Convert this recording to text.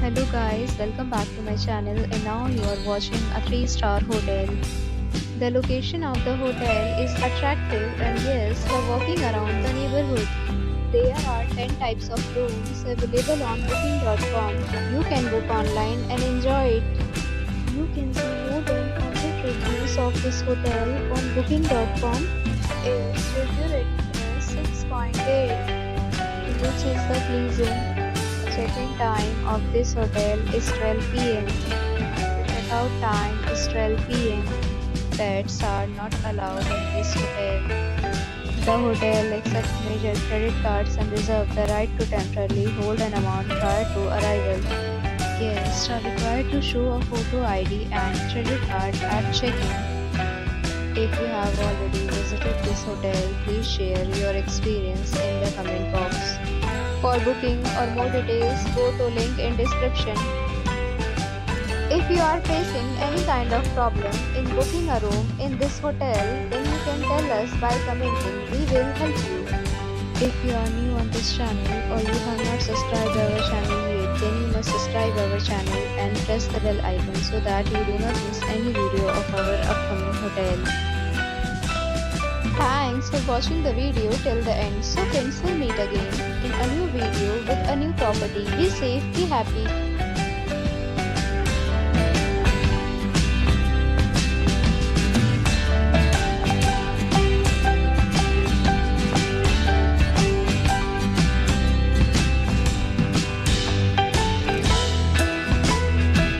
Hello guys, welcome back to my channel and now you are watching a 3-star hotel. The location of the hotel is attractive and guests are walking around the neighborhood. There are 10 types of rooms available on booking.com. You can book online and enjoy it. You can see more than 100 reviews of this hotel on booking.com. Its review rating is 6.8, which is the pleasing. Check-in time of this hotel is 12 p.m. Check-out time is 12 p.m. Pets are not allowed in this hotel. The hotel accepts major credit cards and reserves the right to temporarily hold an amount prior to arrival. Guests are required to show a photo ID and credit card at check-in. If you have already visited this hotel, please share your experience in the comment box. For booking or more details, go to link in description. If you are facing any kind of problem in booking a room in this hotel, then you can tell us by commenting. We will help you. If you are new on this channel or you have not subscribed our channel yet, then you must subscribe our channel and press the bell icon so that you do not miss any video of our upcoming hotel. Thanks for watching the video till the end. So friends, will meet again in a new video with a new property. Be safe, be happy.